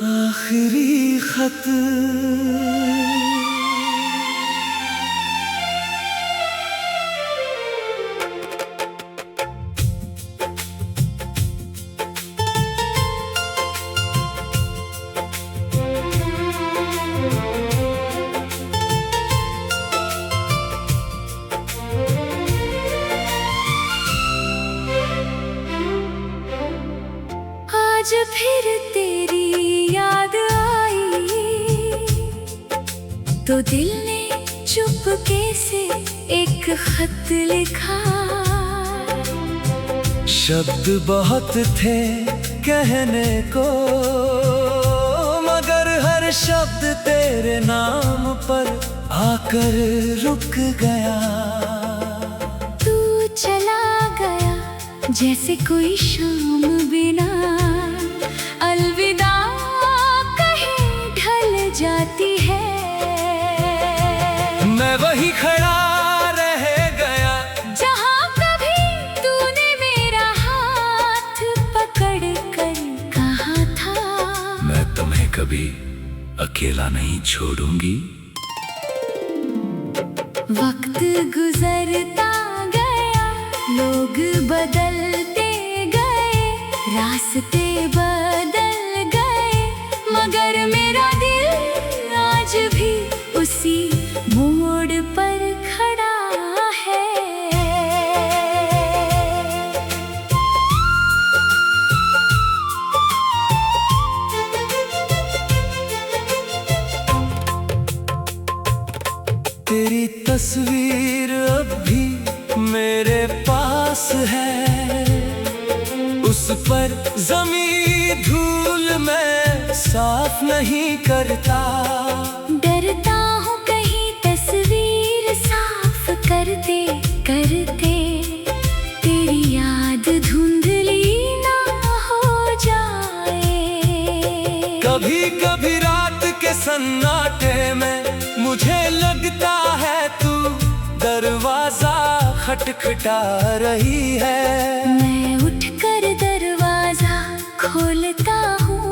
आखिरी खत आज फिर तेरी याद आई तो दिल ने चुपके से एक खत लिखा। शब्द बहुत थे कहने को, मगर हर शब्द तेरे नाम पर आकर रुक गया। तू चला गया जैसे कोई शाम बिना अलविदा कहे ढल जाती है। मैं वही खड़ा रह गया जहाँ कभी तूने मेरा हाथ पकड़ कर कहा था, मैं तुम्हें कभी अकेला नहीं छोड़ूंगी। वक्त गुजरता गया, लोग बदलते गए, रास्ते बदल गए, मगर मेरा दिल आज भी उसी मोड़ पर खड़ा है। तेरी तस्वीर अब भी मेरे पास है, उस पर ज़मीं धूल मैं साफ नहीं करता। डरता हूँ कहीं तस्वीर साफ करते करते तेरी याद धुंधली ना हो जाए। कभी कभी रात के सन्नाटे में मुझे लगता है तू दरवाजा खटखटा रही है। मैं उठकर दरवाजा खोलता हूँ,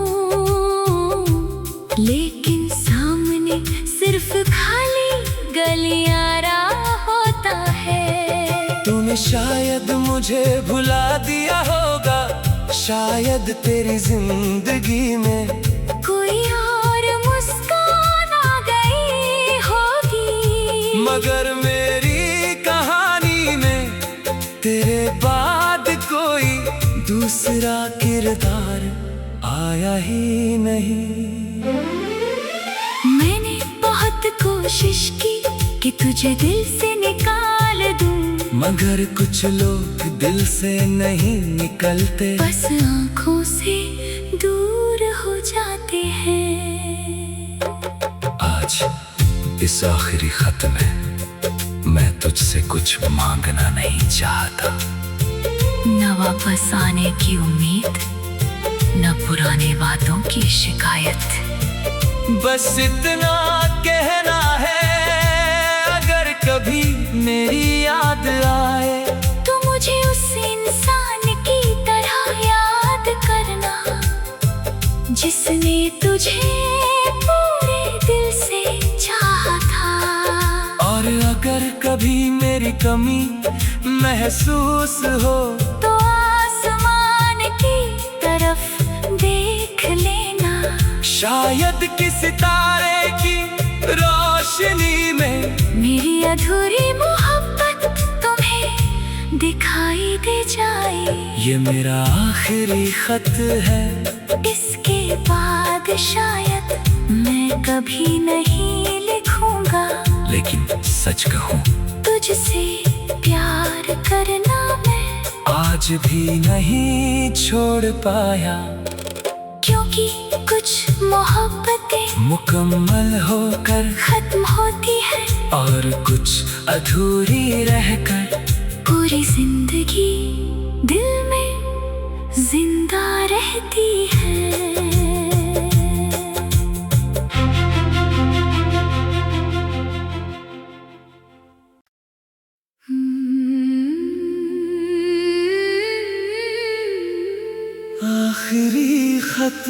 लेकिन सामने सिर्फ खाली गलियारा होता है। तूने शायद मुझे भुला दिया होगा, शायद तेरी जिंदगी में कोई और मुस्कान आ गई होगी, मगर मेरी कहानी में तेरे बाद कोई दूसरा किरदार आया ही नहीं। मैंने बहुत कोशिश की कि तुझे दिल से निकाल दूं, मगर कुछ लोग दिल से नहीं निकलते, बस आँखों से दूर हो जाते हैं। आज इस आखिरी खत में मैं तुझसे कुछ मांगना नहीं चाहता। न वापस आने की उम्मीद, न पुराने वादों की शिकायत, बस इतना कहना है, अगर कभी मेरी याद आए तो मुझे उस इंसान की तरह याद करना जिसने तुझे पूरे दिल से चाहा था। और अगर कभी मेरी कमी महसूस हो तो आसमान की तरफ देख लेना, शायद किसी तारे की रोशनी में मेरी अधूरी मोहब्बत तुम्हें दिखाई दे जाए। ये मेरा आखिरी खत है, इसके बाद शायद मैं कभी नहीं लिखूंगा, लेकिन सच कहूँ तुझसे प्यार करना मैं आज भी नहीं छोड़ पाया। क्योंकि कुछ मोहब्बतें मुकम्मल होकर खत्म होती है, और कुछ अधूरी रहकर पूरी जिंदगी दिल में जिंदा रहती है। आखिरी खत।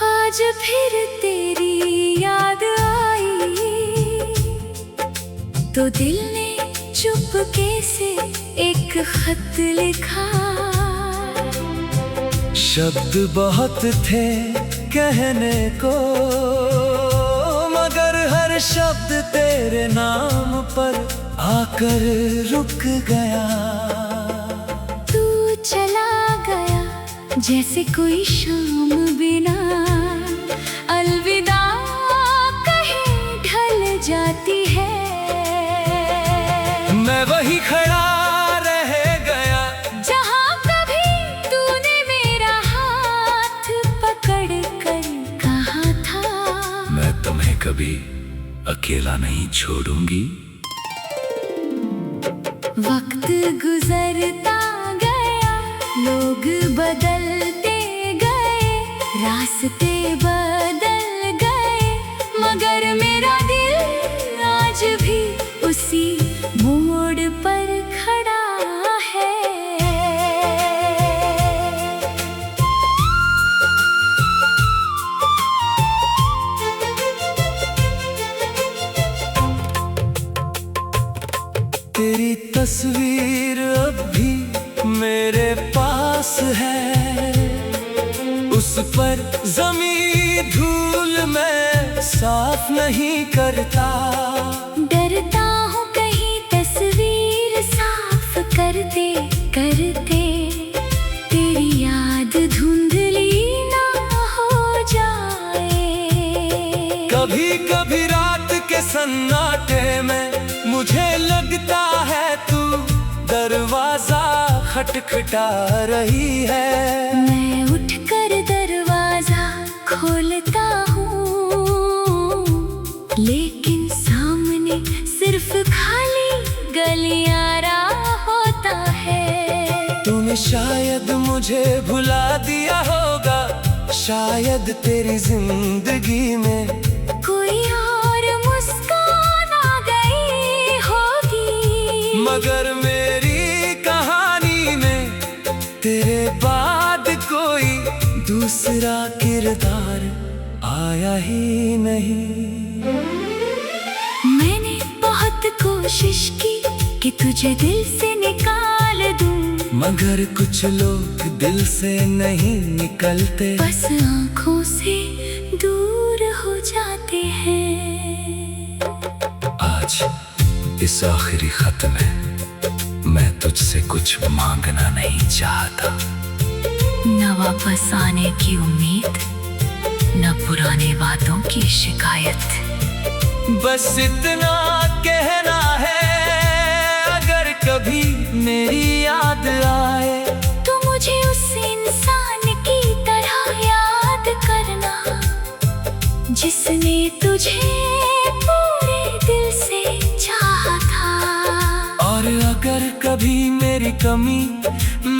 आज फिर तेरी याद आई तो दिल ने चुपके से एक खत लिखा। शब्द बहुत थे कहने को, मगर हर शब्द तेरे नाम पर आकर रुक गया। तू चला गया जैसे कोई शाम बिना अलविदा कहे ढल जाती है। मैं वही खड़ा रह गया जहाँ कभी तूने मेरा हाथ पकड़ कर कहा था, मैं तुम्हें कभी अकेला नहीं छोड़ूंगी। वक्त गुजरता गया, लोग बदलते गए, रास्ते बदल गए, मगर मेरा दिल आज भी उसी मोड़ पर खड़ा है। तेरी तस्वीर अब भी मेरे पास है, उस पर जमीन धूल मैं साफ नहीं करता। डरता हूँ कहीं तस्वीर साफ करते करते तेरी याद धुंधली ना हो जाए। कभी कभी रात के सन्नाटे में मुझे लगता है तू दरवाजा खटखटा रही है। मैं उठकर दरवाजा खोलता हूँ, लेकिन सामने सिर्फ खाली गलियारा होता है। तूने शायद मुझे भुला दिया होगा, शायद तेरी जिंदगी में कोई और मुस्कान आ गई होगी, मगर मेरी कहानी में तेरे बाद कोई दूसरा किरदार आया ही नहीं। मैंने बहुत कोशिश की कि तुझे दिल से निकाल दूं, मगर कुछ लोग दिल से नहीं निकलते, बस आंखों से दूर हो जाते हैं। आज इस आखिरी खत में मैं तुझसे कुछ मांगना नहीं चाहता। न वापस आने की उम्मीद, न पुराने वादों की शिकायत, बस इतना कहना है, अगर कभी मेरी याद आए तो मुझे उस इंसान की तरह याद करना जिसने तुझे पूरे दिल से चाहा था। और अगर कभी मेरी कमी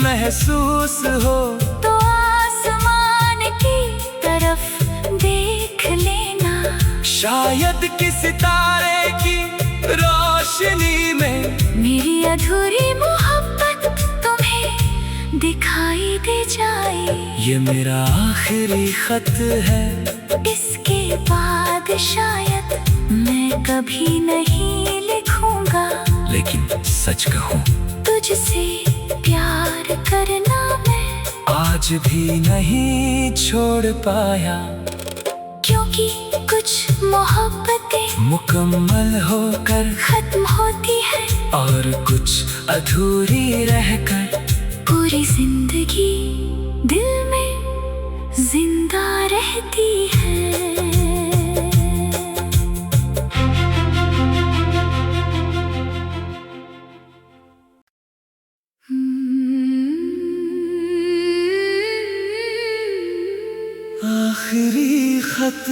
महसूस हो तो आसमान की तरफ देख लेना, शायद किसी तारे की रोशनी में मेरी अधूरी मोहब्बत तुम्हें दिखाई दे जाए। ये मेरा आखिरी खत है, इसके बाद शायद मैं कभी नहीं लिखूंगा, लेकिन सच कहूँ तुझसे प्यार करना मैं आज भी नहीं छोड़ पाया। क्योंकि कुछ मोहब्बतें मुकम्मल होकर खत्म होती है और कुछ अधूरी रहकर पूरी जिंदगी दिल में जिंदा रहती है। आखिरी खत।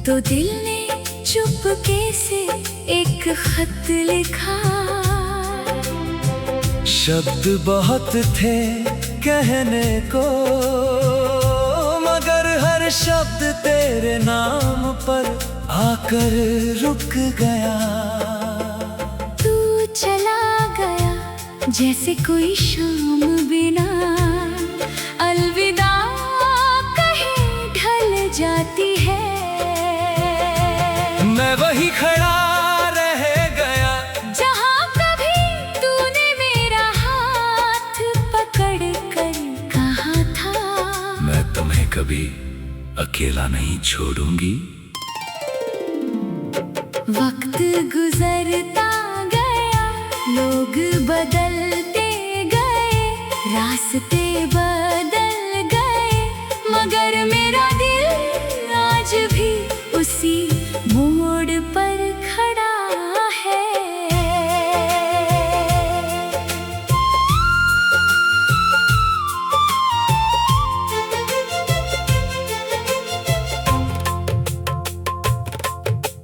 तो दिल ने चुपके से एक खत लिखा। शब्द बहुत थे कहने को, मगर हर शब्द तेरे नाम पर आकर रुक गया। तू चला गया जैसे कोई शाम बिना अलविदा कहे ढल जाती है। मैं वही खड़ा रह गया जहाँ कभी तूने मेरा हाथ पकड़ कर कहा था, मैं तुम्हें कभी अकेला नहीं छोड़ूंगी। वक्त गुजरता गया, लोग बदलते गए, रास्ते बदल गए, मगर मेरा दिल आज भी उसी मोड़ पर खड़ा है।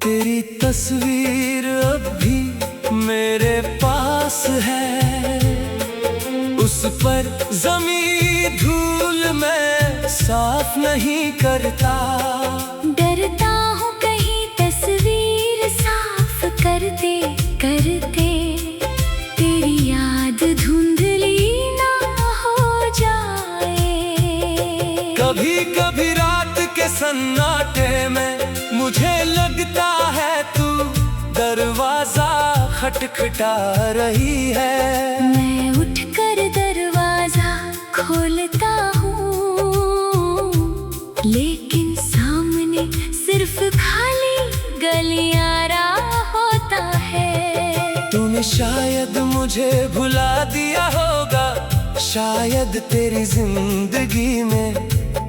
तेरी तस्वीर अब भी मेरे पास है, उस पर जमीन धूल मैं साफ नहीं करता। डरता हूँ कहीं तस्वीर साफ करते करते तेरी याद धुंधली ना हो जाए। कभी कभी रात के सन्नाटे में मुझे लगता है तू दरवाजा खटखटा रही है। मैं उठकर दरवाजा खोलता हूँ, लेकिन सामने सिर्फ खाली गलियारा होता है। तूने शायद मुझे भुला दिया होगा, शायद तेरी जिंदगी में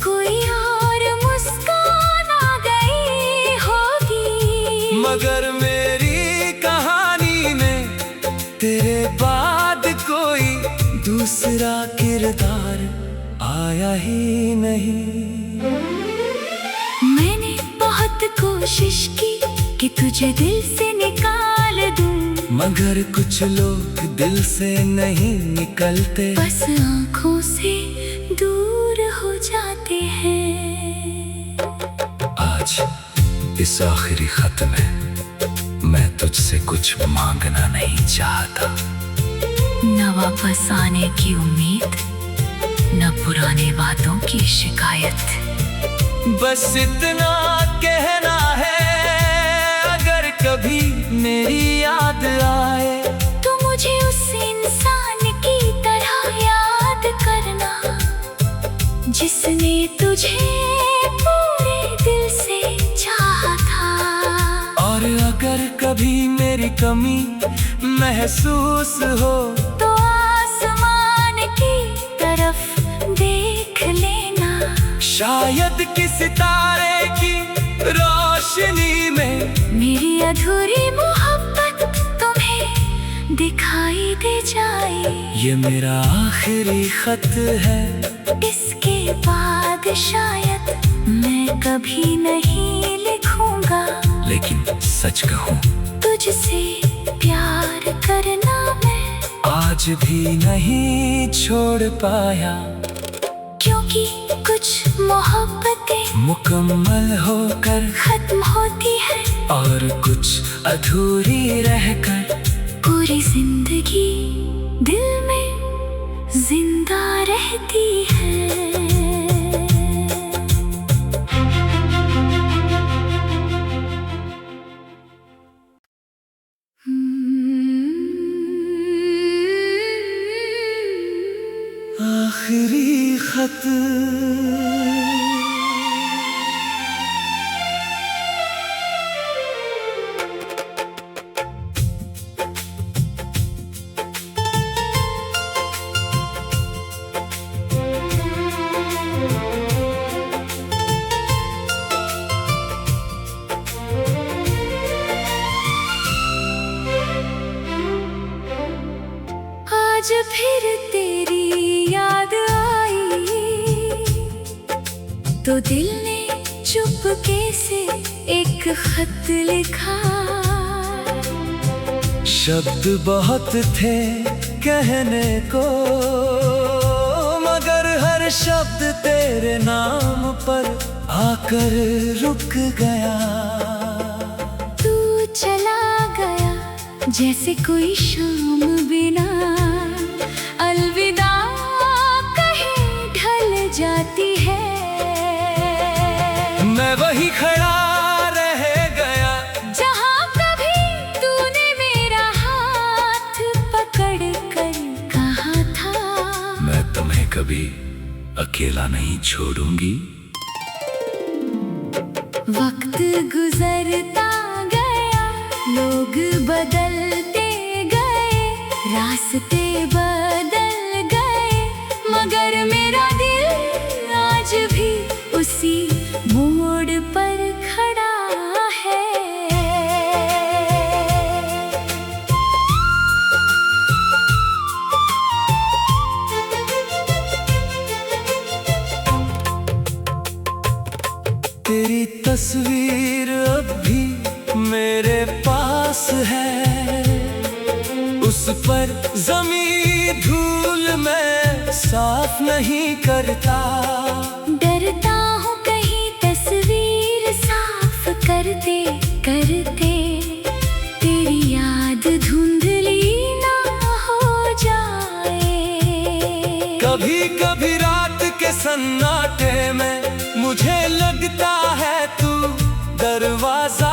कोई और मुस्कान आ गई होगी, मगर मेरी कहानी में तेरे बाद कोई दूसरा किरदार आया ही नहीं। मैंने बहुत कोशिश की कि तुझे दिल से निकाल दूं, मगर कुछ लोग दिल से नहीं निकलते, बस आँखों से दूर हो जाते हैं। आज इस आखिरी खत में मैं तुझसे कुछ मांगना नहीं चाहता। न वापस आने की उम्मीद, न पुराने वादों की शिकायत। बस इतना कहना है, अगर कभी मेरी याद आए तो मुझे उस इंसान की तरह याद करना जिसने तुझे पूरे दिल से चाहा था। और अगर कभी मेरी कमी महसूस हो तो आसमान की तरफ देख लेना, शायद किसी तारे की रोशनी में मेरी अधूरी मोहब्बत तुम्हें दिखाई दे जाए। ये मेरा आखिरी खत है, इसके बाद शायद मैं कभी नहीं लिखूंगा, लेकिन सच कहूँ तुझसे प्यार करना मैं आज भी नहीं छोड़ पाया। क्योंकि कुछ मोहब्बतें मुकम्मल होकर खत्म होती है और कुछ अधूरी रहकर पूरी जिंदगी दिल में जिंदा रहती है। आखिरी खत। आज फिर तेरी याद आई तो दिल ने चुपके से एक खत लिखा। शब्द बहुत थे कहने को, मगर हर शब्द तेरे नाम पर आकर रुक गया। तू चला गया जैसे कोई शाम बिना अलविदा कहे ढल जाती है। मैं वही खड़ा रह गया जहाँ कभी तूने मेरा हाथ पकड़ कर कहा था, मैं तुम्हें कभी अकेला नहीं छोड़ूंगी। वक्त गुजरता गया, लोग बदलते गए, रास्ते बदल गए, मगर मेरा दिल आज भी उसी मोड़ पर खड़ा है। तेरी तस्वीर अब भी मेरे पास है, उस पर जमीन धूल मैं साफ नहीं करता। डरता हूँ कहीं तस्वीर साफ करते करते तेरी याद धुंधली ना हो जाए। कभी कभी रात के सन्नाटे में मुझे लगता है तू दरवाजा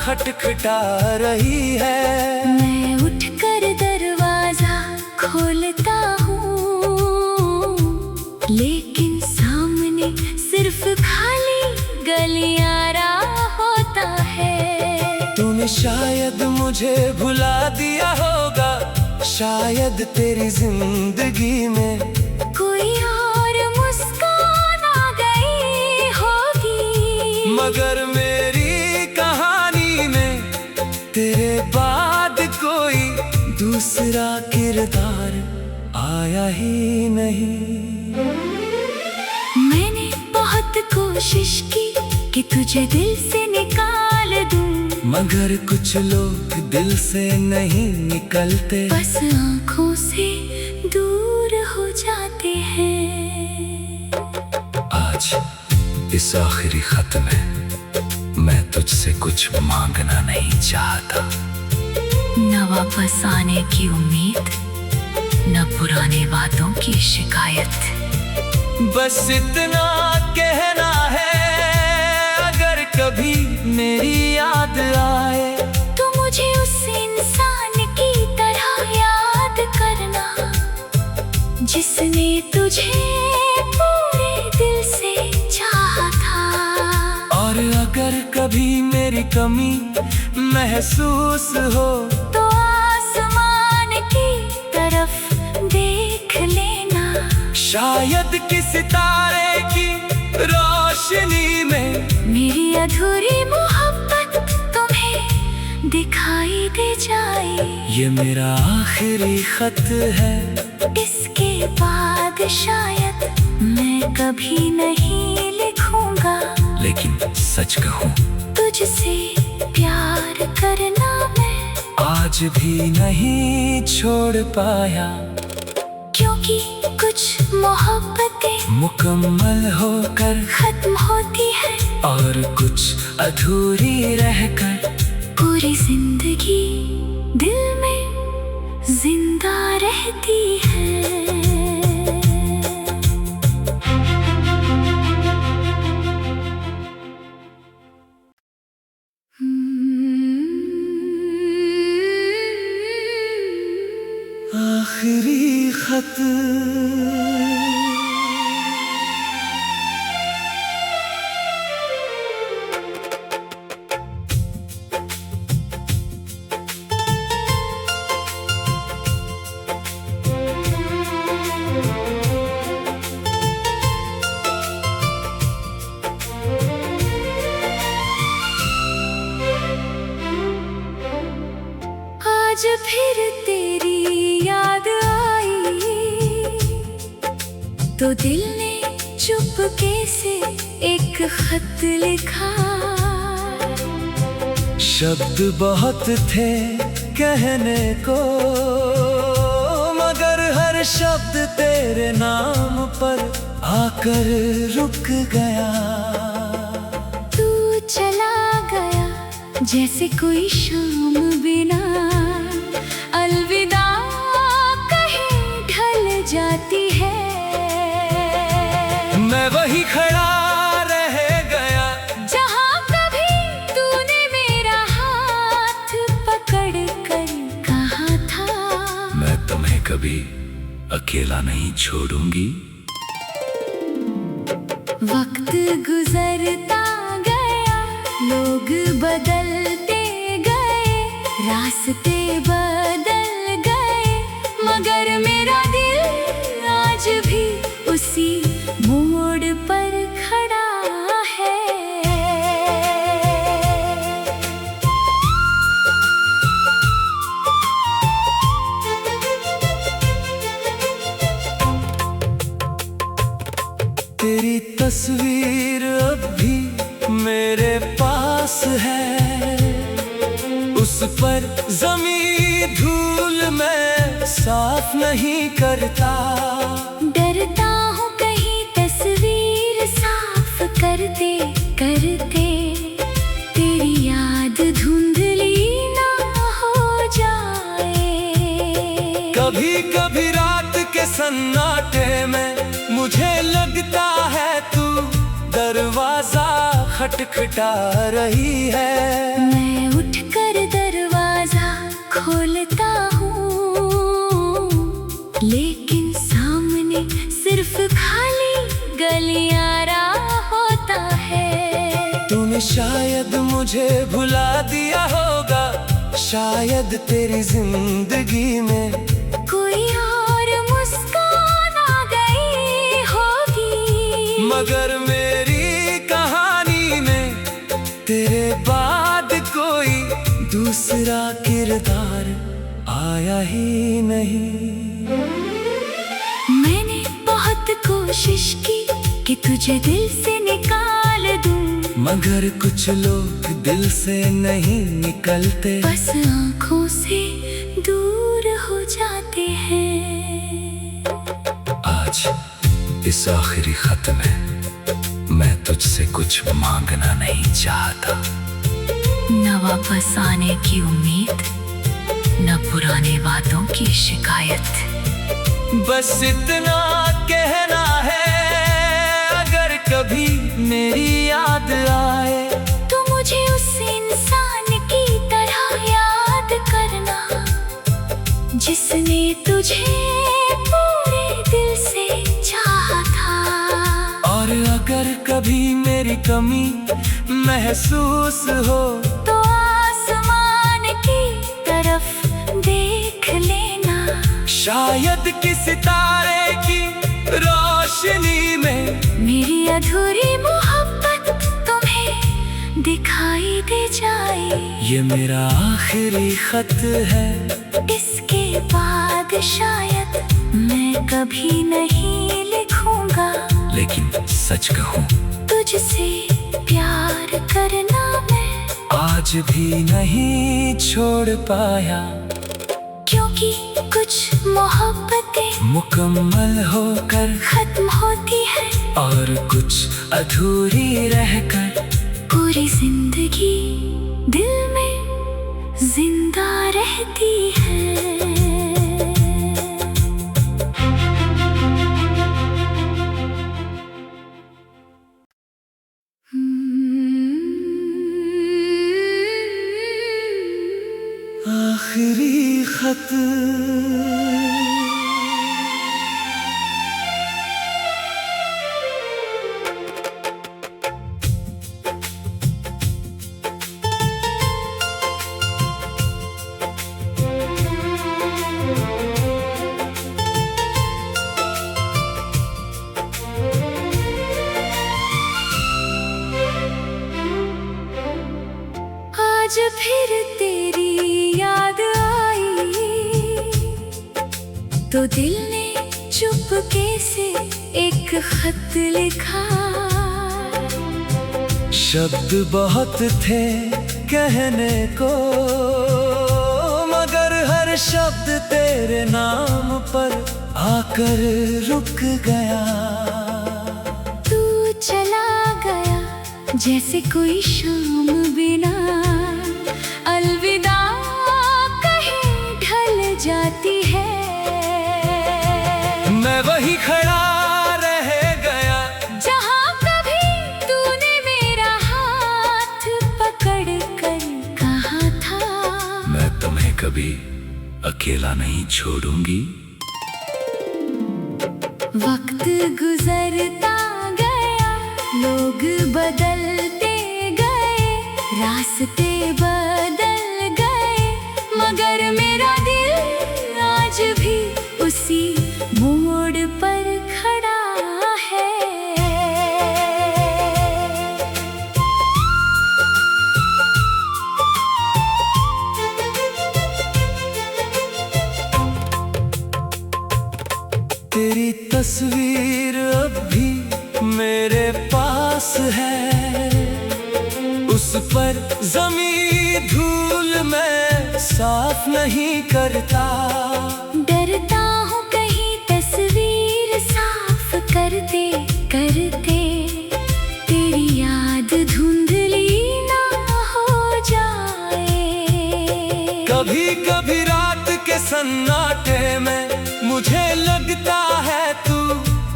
खटखटा रही है। मैं उठकर दरवाजा खोलता हूँ, लेकिन सामने सिर्फ खाली गलियारा होता है। तूने शायद मुझे भुला दिया होगा, शायद तेरी जिंदगी में कोई और मुस्कान आ गई होगी, मगर मेरी कहानी में तेरे बाद कोई दूसरा किरदार आया ही नहीं। मैंने बहुत कोशिश की कि तुझे दिल से निकाल दूं, मगर कुछ लोग दिल से नहीं निकलते, बस आँखों से दूर हो जाते हैं। आज इस आखिरी खत में मैं तुझसे कुछ मांगना नहीं चाहता। न वापस आने की उम्मीद, न पुराने वादों की शिकायत। बस इतना कहना है, अगर कभी मेरी याद आए तो मुझे उस इंसान की तरह याद करना, जिसने तुझे पूरे दिल से चाहा था। और अगर कभी मेरी कमी महसूस हो तो आसमान की तरफ देख लेना, शायद किसी तारे की रोशनी में मेरी अधूरी मोहब्बत तुम्हें दिखाई दे जाए। ये मेरा आखिरी खत है, इसके बाद शायद मैं कभी नहीं लिखूंगा, लेकिन सच कहूँ तुझसे प्यार करना मैं आज भी नहीं छोड़ पाया। क्योंकि कुछ मोहब्बतें मुकम्मल होकर खत्म होती है, और कुछ अधूरी रहकर पूरी जिंदगी दिल में जिंदा रहती है। आखिरी खत। आज फिर तेरी याद आई तो दिल ने चुपके से एक खत लिखा। शब्द बहुत थे कहने को, मगर हर शब्द तेरे नाम पर आकर रुक गया। तू चला गया जैसे कोई शाम बिना अलविदा कहे ढल जाती है। मैं वही खड़ा रह गया जहाँ कभी तूने मेरा हाथ पकड़ कर कहा था, मैं तुम्हें कभी अकेला नहीं छोड़ूंगी। वक्त गुजरता गया, लोग बदलते गए, रास्ते बदल गए, मगर मेरा दिल आज भी उसी मोड़ पर खड़ा है। तेरी तस्वीर अब भी मेरे पास है, उस पर जमीन धूल मैं साफ नहीं करता। डरता हूँ कहीं तस्वीर साफ करते करते तेरी याद धुंधली ना हो जाए। कभी कभी रात के सन्नाटे में मुझे लगता है तू दरवाजा खटखटा रही है। मैं उठकर दरवाजा खोलता हूँ, लेकिन सामने सिर्फ खाली गलियारा होता है। तूने शायद मुझे भुला दिया होगा, शायद तेरी जिंदगी में कोई और मुस्कान आ गई होगी, मगर मेरी कहानी में तेरे बाद कोई दूसरा किरदार आया ही नहीं। मैंने बहुत कोशिश की कि तुझे दिल से निकाल दूं, मगर कुछ लोग दिल से नहीं निकलते, बस आँखों से दूर हो जाते हैं। आज इस आखिरी खत में मैं तुझसे कुछ मांगना नहीं चाहता। न वापस आने की उम्मीद, न पुराने वादों की शिकायत, बस इतना कहना है, अगर कभी मेरी याद आए तो मुझे उस इंसान की तरह याद करना जिसने तुझे पूरे दिल से चाहा था। और अगर कभी मेरी कमी महसूस हो तो आसमान की तरफ देख लेना, शायद किसी तारे की रोशनी में मेरी अधूरी मोहब्बत तुम्हें दिखाई दे जाए। ये मेरा आखिरी खत है, इसके बाद शायद मैं कभी नहीं लिखूंगा, लेकिन सच कहूँ तुझसे प्यार करना मैं आज भी नहीं छोड़ पाया। क्योंकि कुछ मोहब्बतें मुकम्मल होकर खत्म होती है और कुछ अधूरी रहकर पूरी जिंदगी दिल में जिंदा रहती है। आखिरी खत। आज फिर तेरी याद आई तो दिल ने चुपके से एक खत लिखा। शब्द बहुत थे कहने को, मगर हर शब्द तेरे नाम पर आकर रुक गया। तू चला गया जैसे कोई शाम बिना अलविदा कहे ढल जाती है। मैं वही खड़ा रह गया जहाँ कभी तूने मेरा हाथ पकड़ कर कहा था, मैं तुम्हें कभी अकेला नहीं छोड़ूंगी। वक्त गुजरता गया, लोग बदलते गए, रास्ते बदल गए, मगर मेरा दिल आज भी उसी मोड़ पर खड़ा है। तेरी तस्वीर अब भी मेरे पास है, उस पर जमीन धूल मैं साफ नहीं करता। डरता हूँ कहीं तस्वीर साफ करते करते तेरी याद धुंधली ना हो जाए। कभी कभी रात के सन्नाटे में मुझे लगता है तू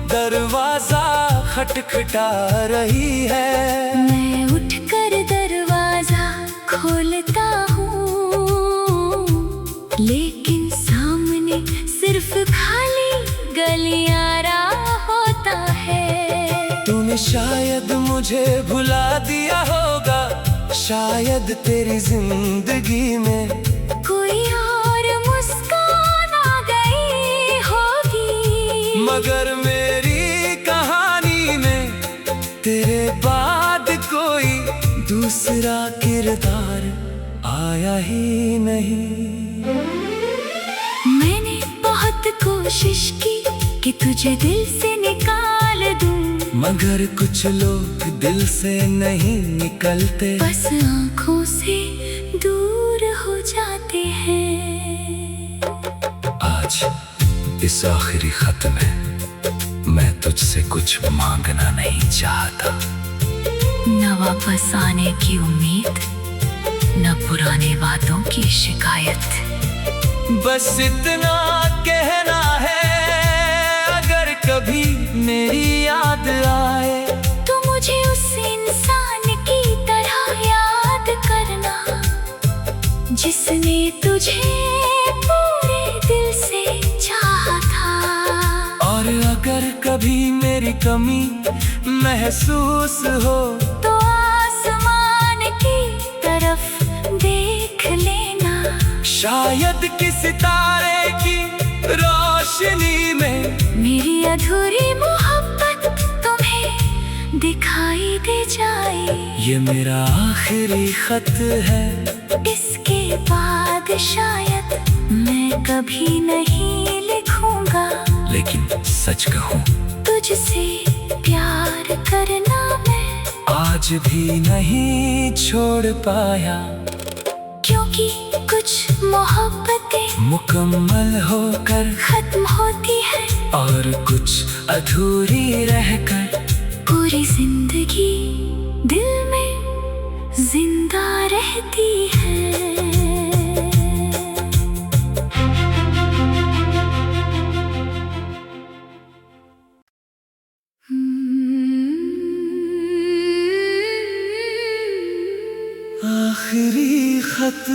दरवाजा खटखटा रही है। मैं उठकर दरवाजा खोलता हूँ, लेकिन सामने सिर्फ खाली गलियारा होता है। तूने शायद मुझे भुला दिया होगा, शायद तेरी जिंदगी में कोई और मुस्कान आ गई होगी, मगर मेरी कहानी में तेरे बाद कोई दूसरा किरदार आया ही नहीं। मैंने बहुत कोशिश की कि तुझे दिल से निकाल दूं, मगर कुछ लोग दिल से नहीं निकलते, बस आंखों से दूर हो जाते हैं। आज इस आखिरी खत में मैं तुझसे कुछ मांगना नहीं चाहता। न वापस आने की उम्मीद, न पुराने वादों की शिकायत, बस इतना कहना है, अगर कभी मेरी याद आए तो मुझे उस इंसान की तरह याद करना जिसने तुझे पूरे दिल से चाहा था। और अगर कभी मेरी कमी महसूस हो तो आसमान की तरफ देख लेना, शायद किसी तारे की रोशनी में मेरी अधूरी मोहब्बत तुम्हें दिखाई दे जाए। ये मेरा आखिरी खत है, इसके बाद शायद मैं कभी नहीं लिखूंगा, लेकिन सच कहूँ तुझसे प्यार करना मैं आज भी नहीं छोड़ पाया। क्योंकि कुछ मोहब्बतें मुकम्मल होकर खत्म होती है और कुछ अधूरी रहकर पूरी जिंदगी दिल में जिंदा रहती है। आखिरी खत